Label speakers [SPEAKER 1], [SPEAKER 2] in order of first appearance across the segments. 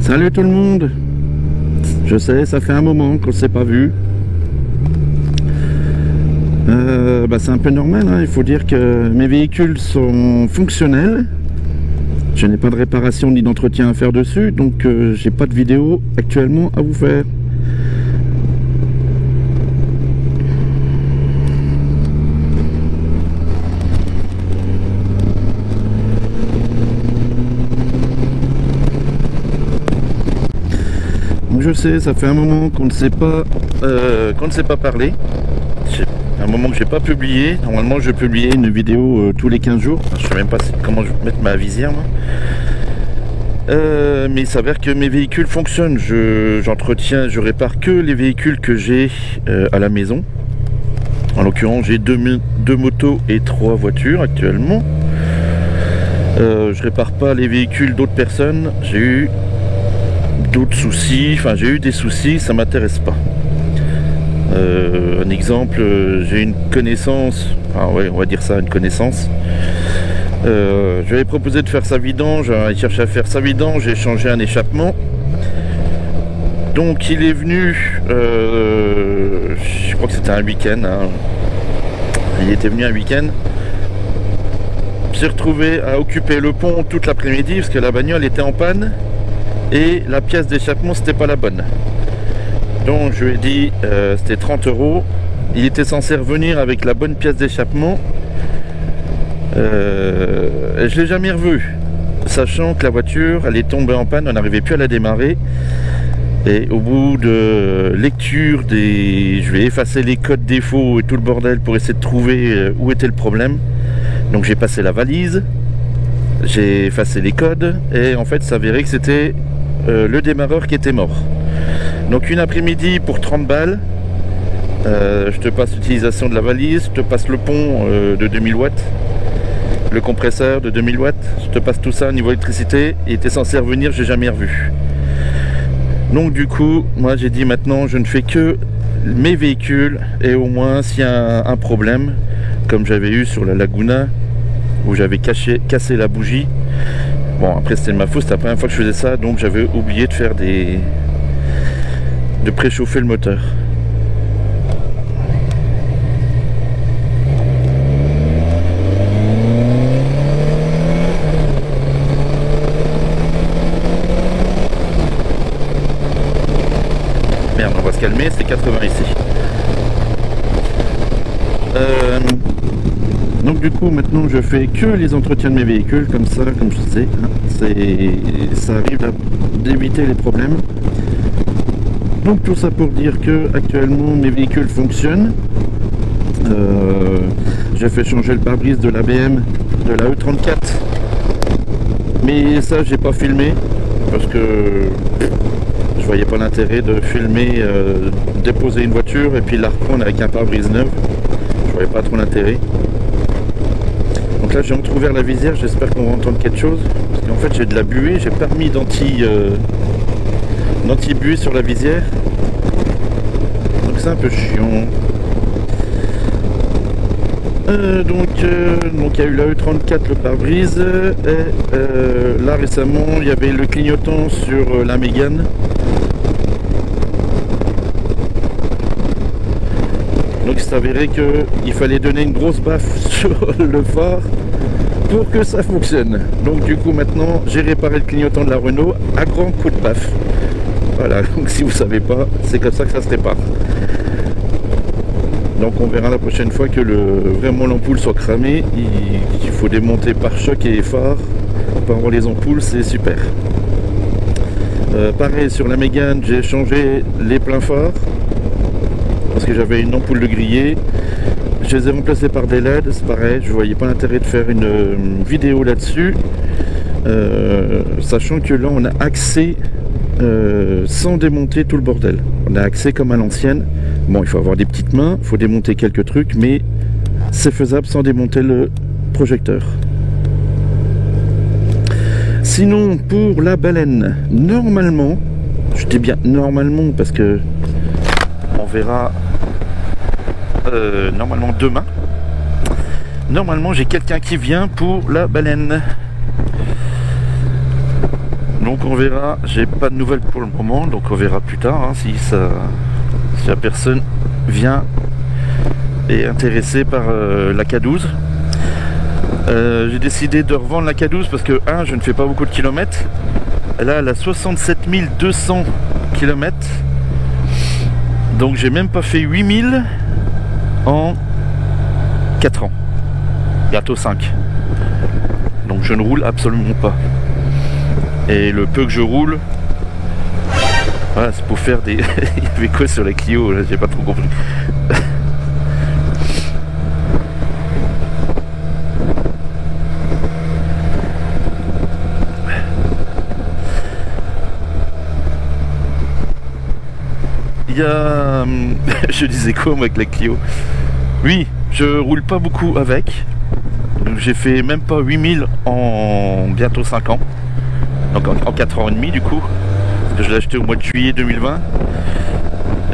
[SPEAKER 1] Salut tout le monde. Je sais, ça fait un moment qu'on ne s'est pas vu. C'est un peu normal, hein. Il faut dire que mes véhicules sont fonctionnels. Je n'ai pas de réparation ni d'entretien à faire dessus, donc j'ai pas de vidéo actuellement à vous faire. Donc je sais, ça fait un moment qu'on ne s'est pas parlé. C'est un moment que j'ai pas publié. Normalement, je publiais une vidéo tous les 15 jours. Enfin, je sais même pas comment je vais mettre ma visière, moi. Mais il s'avère que mes véhicules fonctionnent. J'entretiens, je répare que les véhicules que j'ai à la maison. En l'occurrence, j'ai deux motos et 3 voitures actuellement. Je répare pas les véhicules d'autres personnes. J'ai eu d'autres soucis. Enfin, j'ai eu des soucis, ça m'intéresse pas. Un exemple, j'ai une connaissance, enfin ouais, on va dire ça, une connaissance. Je lui avais proposé de faire sa vidange, il cherchait à faire sa vidange, j'ai changé un échappement. Donc il est venu, je crois que c'était un week-end, hein. Il était venu un week-end. J'ai retrouvé à occuper le pont toute l'après-midi parce que la bagnole était en panne et la pièce d'échappement c'était pas la bonne. Donc je lui ai dit, c'était 30 €. Il était censé revenir avec la bonne pièce d'échappement. Je ne l'ai jamais revu, sachant que la voiture, elle est tombée en panne, on n'arrivait plus à la démarrer. Et au bout de lecture je vais effacer les codes défauts et tout le bordel pour essayer de trouver où était le problème. Donc j'ai passé la valise, j'ai effacé les codes et en fait, ça s'avérait que c'était le démarreur qui était mort. Donc une après-midi pour 30 balles, je te passe l'utilisation de la valise, je te passe le pont de 2000 watts, le compresseur de 2000 watts, je te passe tout ça au niveau électricité. Il était censé revenir, j'ai jamais revu. Donc du coup, moi j'ai dit maintenant je ne fais que mes véhicules et au moins s'il y a un problème, comme j'avais eu sur la Laguna où j'avais cassé la bougie. Bon après c'était de ma faute, c'était la première fois que je faisais ça, donc j'avais oublié de faire de préchauffer le moteur. Merde, on va se calmer, c'est 80 ici. Donc du coup maintenant je fais que les entretiens de mes véhicules comme ça, comme je sais, hein, ça arrive d'éviter les problèmes. Donc tout ça pour dire que actuellement mes véhicules fonctionnent. J'ai fait changer le pare-brise de la BM, de la E34. Mais ça j'ai pas filmé parce que je voyais pas l'intérêt de filmer, déposer une voiture et puis la reprendre avec un pare-brise neuf. Je voyais pas trop l'intérêt. Donc là j'ai entrouvert la visière, j'espère qu'on va entendre quelque chose. Parce qu'en fait j'ai de la buée, j'ai pas mis d'anti-buée sur la visière. Donc c'est un peu chiant. Donc il y a eu la E34, le pare-brise. Et là récemment il y avait le clignotant sur la Mégane. Donc il s'avérait qu'il fallait donner une grosse baffe sur le phare pour que ça fonctionne. Donc du coup maintenant j'ai réparé le clignotant de la Renault à grands coups de baffe. Voilà, donc si vous savez pas, c'est comme ça que ça se répare. Donc on verra la prochaine fois que vraiment l'ampoule soit cramée. Il faut démonter pare-choc et phare pour avoir les ampoules, c'est super. Pareil sur la Mégane, j'ai changé les pleins phares parce que j'avais une ampoule de grillé. Je les ai remplacés par des LED, c'est pareil, je voyais pas l'intérêt de faire une vidéo là-dessus. Sachant que là on a accès sans démonter tout le bordel. On a accès comme à l'ancienne. Bon, il faut avoir des petites mains, il faut démonter quelques trucs, mais c'est faisable sans démonter le projecteur. Sinon, pour la baleine, normalement, je dis bien normalement parce que on verra normalement demain. Normalement, j'ai quelqu'un qui vient pour la baleine. Donc Donc on verra, j'ai pas de nouvelles pour le moment, donc on verra plus tard hein, si la personne vient et est intéressée par la K12. J'ai décidé de revendre la K12 parce que je ne fais pas beaucoup de kilomètres. Là elle a 67 200 km, donc j'ai même pas fait 8000 en 4 ans, bientôt 5. Donc je ne roule absolument pas. Et le peu que je roule, voilà, c'est pour faire des... Il y avait quoi sur la Clio là, j'ai pas trop compris. Il y a... Je disais quoi moi avec la Clio? Oui, je roule pas beaucoup avec. J'ai fait même pas 8000 en bientôt 5 ans. Donc en 4 ans et demi du coup. Parce que je l'ai acheté au mois de juillet 2020.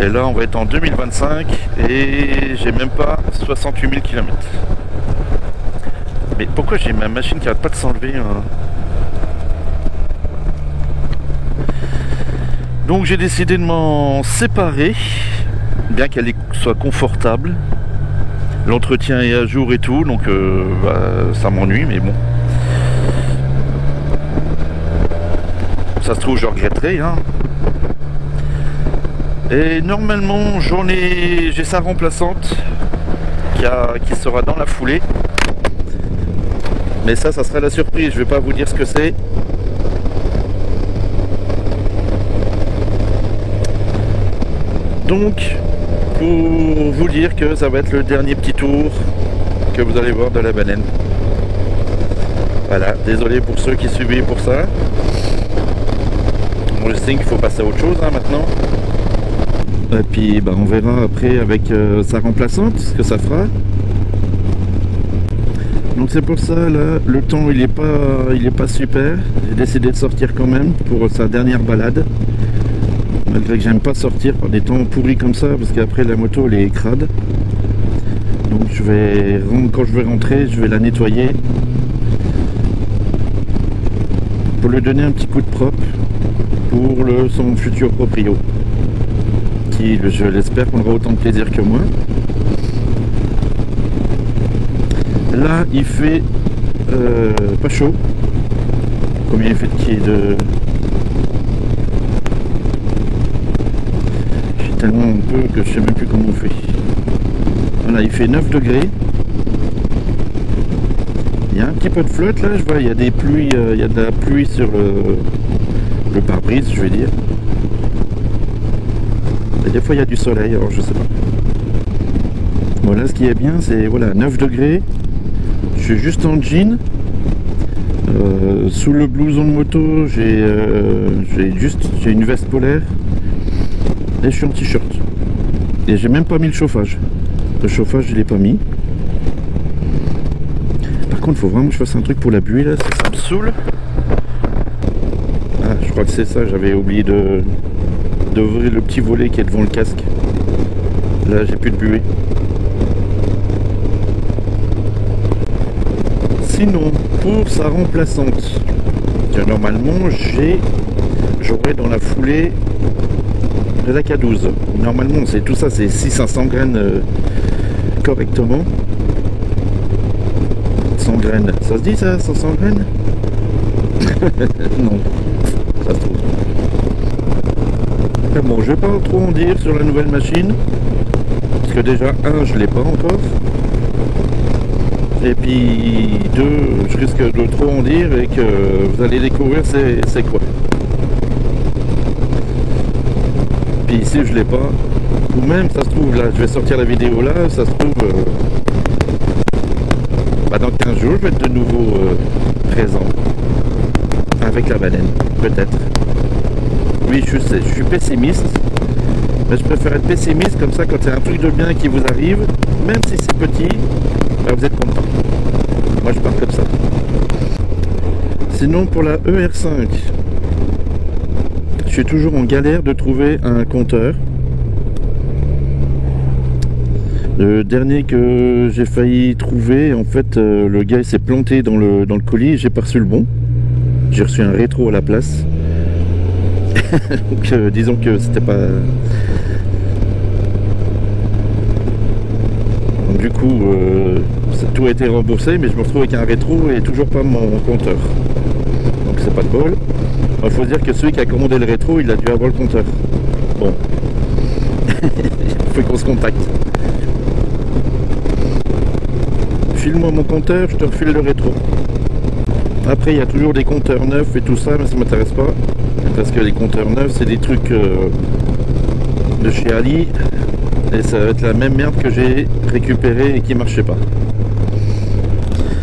[SPEAKER 1] Et là on va être en 2025 et j'ai même pas 68 000 km. Mais pourquoi j'ai ma machine qui arrête pas de s'enlever hein? Donc j'ai décidé de m'en séparer, bien qu'elle soit confortable. L'entretien est à jour et tout, donc ça m'ennuie, mais bon. Ça se trouve, je regretterai. Hein. Et normalement, j'ai sa remplaçante qui sera dans la foulée. Mais ça sera la surprise. Je vais pas vous dire ce que c'est. Donc, pour vous dire que ça va être le dernier petit tour que vous allez voir de la baleine. Voilà, désolé pour ceux qui suivaient pour ça. Bon, je sais qu'il faut passer à autre chose hein, maintenant. Et puis on verra après avec sa remplaçante ce que ça fera. Donc c'est pour ça là, le temps il est pas super. J'ai décidé de sortir quand même pour sa dernière balade. Malgré que j'aime pas sortir par des temps pourris comme ça, parce qu'après la moto elle est crade. Donc quand je vais rentrer, je vais la nettoyer pour lui donner un petit coup de propre pour son futur proprio, qui je l'espère prendra autant de plaisir que moi. Là il fait pas chaud. Combien il fait de pieds de... Tellement un peu que je sais même plus comment on fait. Voilà, il fait 9 degrés. Il y a un petit peu de flotte là, je vois, il y a des pluies, il y a de la pluie sur le pare-brise, je vais dire. Et des fois il y a du soleil, alors je sais pas. Voilà, ce qui est bien, c'est voilà, 9 degrés. Je suis juste en jean. Sous le blouson de moto, j'ai une veste polaire. Et je suis en t-shirt. Et j'ai même pas mis le chauffage. Le chauffage je l'ai pas mis. Par contre il faut vraiment que je fasse un truc pour la buée là, ça me saoule. Ah je crois que c'est ça, j'avais oublié d'ouvrir le petit volet qui est devant le casque. Là j'ai plus de buée. Sinon pour sa remplaçante, normalement j'aurai dans la foulée de la K12. Normalement c'est tout ça, c'est 600 graines correctement. 100 graines, ça se dit ça, 500 graines? Non, ça se trouve. Mais bon, je vais pas trop en dire sur la nouvelle machine, parce que déjà, je l'ai pas encore. Et puis, 2, je risque de trop en dire et que vous allez découvrir c'est quoi. Puis ici je l'ai pas, ou même ça se trouve là, je vais sortir la vidéo là, ça se trouve dans 15 jours je vais être de nouveau présent avec la baleine, peut-être. Oui je suis pessimiste, mais je préfère être pessimiste comme ça, quand il y a un truc de bien qui vous arrive, même si c'est petit, vous êtes content. Moi je pars comme ça. Sinon pour la ER5, je suis toujours en galère de trouver un compteur. Le dernier que j'ai failli trouver, en fait, le gars s'est planté dans le colis et j'ai pas reçu le bon. J'ai reçu un rétro à la place. Donc, disons que c'était pas... Donc, du coup, tout a été remboursé, mais je me retrouve avec un rétro et toujours pas mon compteur. Donc c'est pas de bol. Il faut dire que celui qui a commandé le rétro, il a dû avoir le compteur. Bon. Il faut qu'on se contacte. File-moi mon compteur, je te refile le rétro. Après, il y a toujours des compteurs neufs et tout ça, mais ça m'intéresse pas. Parce que les compteurs neufs, c'est des trucs de chez Ali. Et ça va être la même merde que j'ai récupéré et qui marchait pas.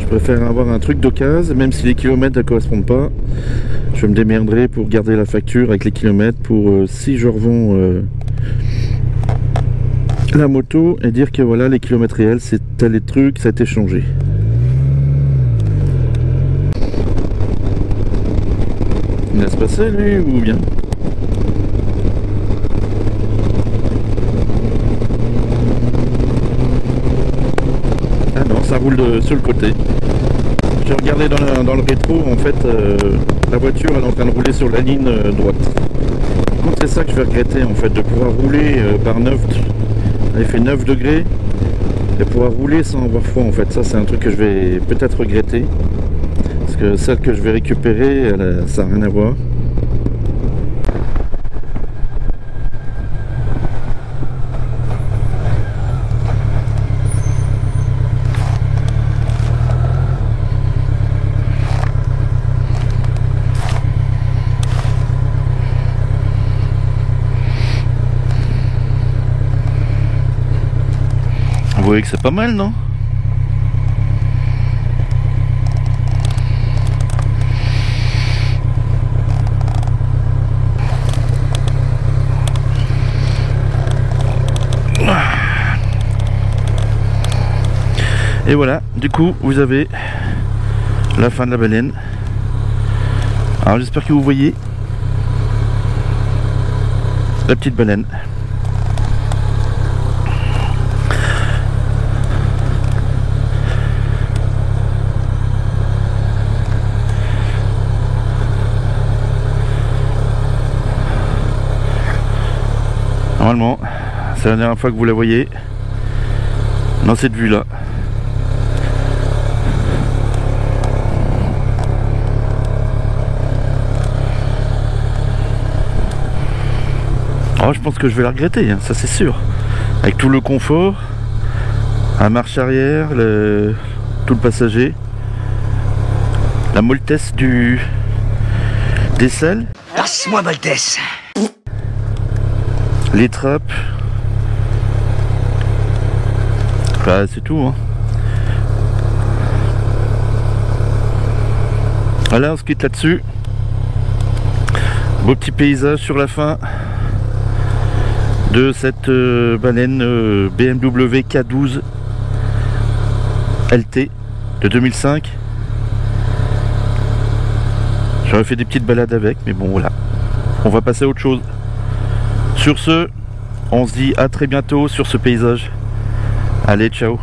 [SPEAKER 1] Je préfère avoir un truc d'occasion, même si les kilomètres ne correspondent pas. Je me démerderai pour garder la facture avec les kilomètres pour si je revends la moto et dire que voilà, les kilomètres réels, c'est tel et truc, ça a été changé. Il laisse passer lui ou bien? Ah non, ça roule sur le côté. J'ai regardé dans le rétro, en fait, la voiture elle est en train de rouler sur la ligne droite. Par contre, c'est ça que je vais regretter, en fait, de pouvoir rouler par 9, elle fait 9 degrés, et pouvoir rouler sans avoir froid, en fait. Ça, c'est un truc que je vais peut-être regretter, parce que celle que je vais récupérer, ça n'a rien à voir. Vous voyez que c'est pas mal, non? Et voilà, du coup, vous avez la fin de la baleine. Alors j'espère que vous voyez la petite baleine. Normalement, c'est la dernière fois que vous la voyez dans cette vue là. Oh, je pense que je vais la regretter, hein, ça c'est sûr. Avec tout le confort, la marche arrière, tout le passager, la mollesse des selles.
[SPEAKER 2] Passe-moi Maltese.
[SPEAKER 1] Les trappes. Bah, c'est tout, hein. Voilà, on se quitte là-dessus. Beau petit paysage sur la fin de cette baleine BMW K12 LT de 2005. J'aurais fait des petites balades avec, mais bon voilà. On va passer à autre chose. Sur ce, on se dit à très bientôt sur ce paysage. Allez, ciao.